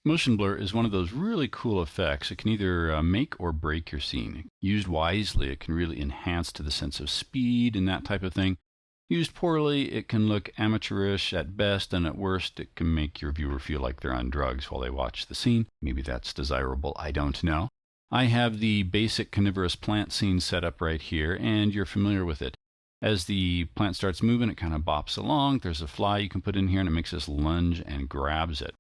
Motion blur is one of those really cool effects. It can either make or break your scene. Used wisely, it can really enhance to the sense of speed and that type of thing. Used poorly, it can look amateurish at best, and at worst, it can make your viewer feel like they're on drugs while they watch the scene. Maybe that's desirable, I don't know. I have the basic carnivorous plant scene set up right here, and you're familiar with it. As the plant starts moving, it kind of bops along. There's a fly you can put in here, and it makes this lunge and grabs it.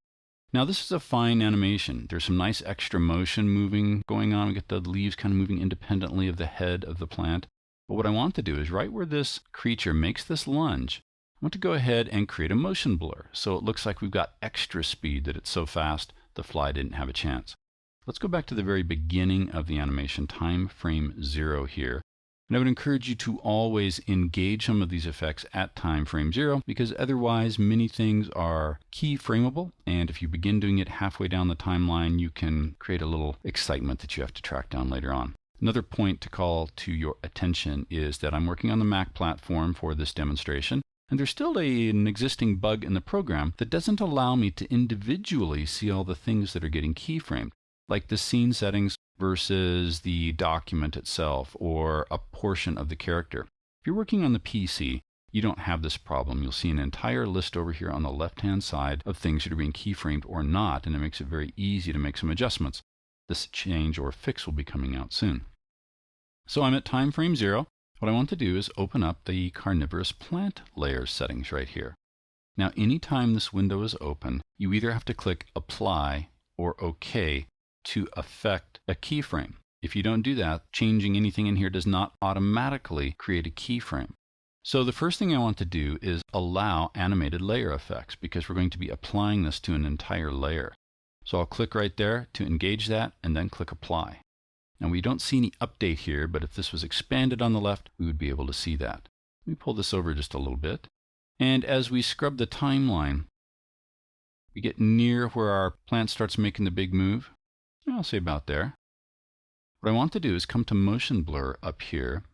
Now, this is a fine animation. There's some nice extra motion going on. We get the leaves kind of moving independently of the head of the plant. But what I want to do is right where this creature makes this lunge, I want to go ahead and create a motion blur. So it looks like we've got extra speed, that it's so fast the fly didn't have a chance. Let's go back to the very beginning of the animation, time frame 0 here. And I would encourage you to always engage some of these effects at time frame 0, because otherwise many things are keyframeable, and if you begin doing it halfway down the timeline, you can create a little excitement that you have to track down later on. Another point to call to your attention is that I'm working on the Mac platform for this demonstration, and there's still an existing bug in the program that doesn't allow me to individually see all the things that are getting keyframed, like the scene settings versus the document itself or a portion of the character. If you're working on the PC, you don't have this problem. You'll see an entire list over here on the left-hand side of things that are being keyframed or not, and it makes it very easy to make some adjustments. This change or fix will be coming out soon. So I'm at time frame 0. What I want to do is open up the carnivorous plant layer settings right here. Now, anytime this window is open, you either have to click Apply or OK to affect a keyframe. If you don't do that, changing anything in here does not automatically create a keyframe. So the first thing I want to do is allow animated layer effects, because we're going to be applying this to an entire layer. So I'll click right there to engage that and then click Apply. Now we don't see any update here, but if this was expanded on the left, we would be able to see that. Let me pull this over just a little bit. And as we scrub the timeline, we get near where our plant starts making the big move. I'll say about there. What I want to do is come to Motion Blur up here,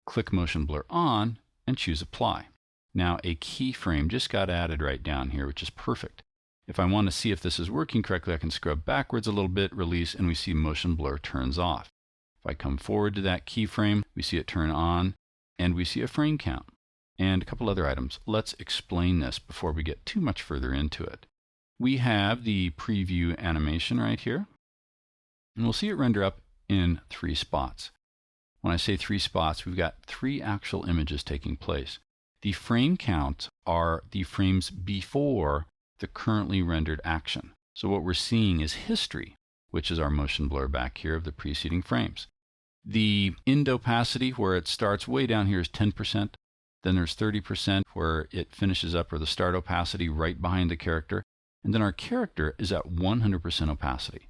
click Motion Blur on, and choose Apply. Now a keyframe just got added right down here, which is perfect. If I want to see if this is working correctly, I can scrub backwards a little bit, release, and we see Motion Blur turns off. If I come forward to that keyframe, we see it turn on, and we see a frame count, and a couple other items. Let's explain this before we get too much further into it. We have the preview animation right here, and we'll see it render up in 3 spots. When I say 3 spots, we've got 3 actual images taking place. The frame counts are the frames before the currently rendered action. So what we're seeing is history, which is our motion blur back here of the preceding frames. The end opacity, where it starts way down here, is 10%. Then there's 30% where it finishes up, or the start opacity right behind the character. And then our character is at 100% opacity.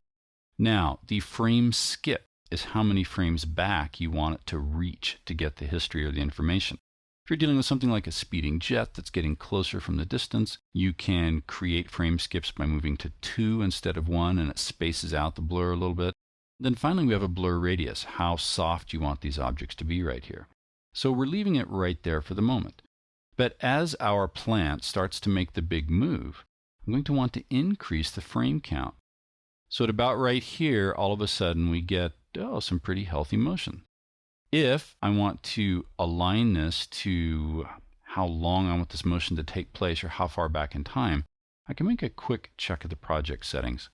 Now, the frame skip is how many frames back you want it to reach to get the history or the information. If you're dealing with something like a speeding jet that's getting closer from the distance, you can create frame skips by moving to 2 instead of 1, and it spaces out the blur a little bit. Then finally, we have a blur radius, how soft you want these objects to be right here. So we're leaving it right there for the moment. But as our plant starts to make the big move, I'm going to want to increase the frame count. So at about right here, all of a sudden we get some pretty healthy motion. If I want to align this to how long I want this motion to take place or how far back in time, I can make a quick check of the project settings.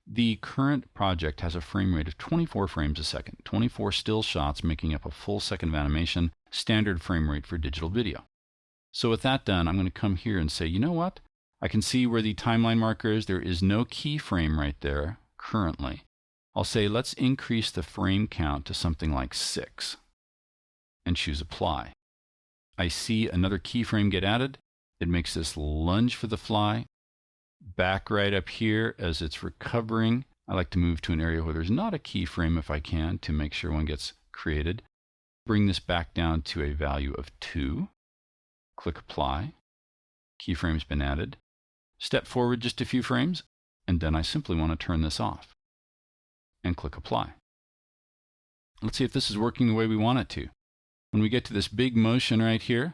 The current project has a frame rate of 24 frames a second, 24 still shots making up a full second of animation, standard frame rate for digital video. So with that done, I'm going to come here and say, you know what? I can see where the timeline marker is. There is no keyframe right there currently. I'll say let's increase the frame count to something like 6 and choose Apply. I see another keyframe get added. It makes this lunge for the fly. Back right up here as it's recovering. I like to move to an area where there's not a keyframe if I can, to make sure one gets created. Bring this back down to a value of 2. Click Apply. Keyframe's been added. Step forward just a few frames, and then I simply want to turn this off. And click Apply. Let's see if this is working the way we want it to. When we get to this big motion right here,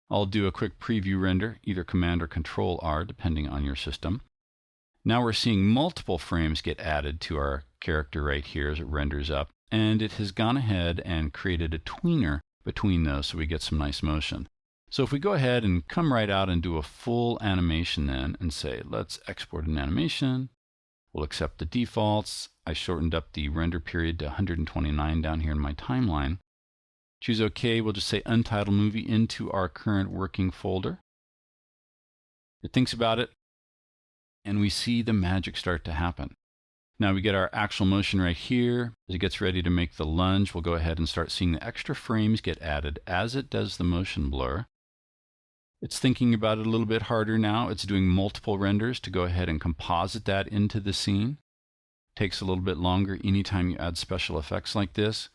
I'll do a quick preview render, either Command or Control R, depending on your system. Now we're seeing multiple frames get added to our character right here as it renders up, and it has gone ahead and created a tweener between those so we get some nice motion. So if we go ahead and come right out and do a full animation then and say, let's export an animation, we'll accept the defaults. I shortened up the render period to 129 down here in my timeline. Choose OK. We'll just say Untitled Movie into our current working folder. It thinks about it, and we see the magic start to happen. Now we get our actual motion right here. As it gets ready to make the lunge, we'll go ahead and start seeing the extra frames get added as it does the motion blur. It's thinking about it a little bit harder now. It's doing multiple renders to go ahead and composite that into the scene. Takes a little bit longer anytime you add special effects like this.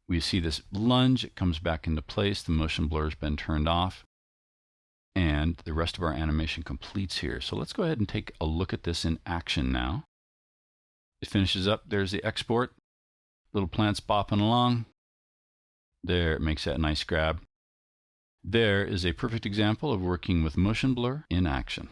We see this lunge, it comes back into place, the motion blur has been turned off, and the rest of our animation completes here. So let's go ahead and take a look at this in action now. It finishes up, there's the export, little plants bopping along. There, it makes that nice grab. There is a perfect example of working with motion blur in action.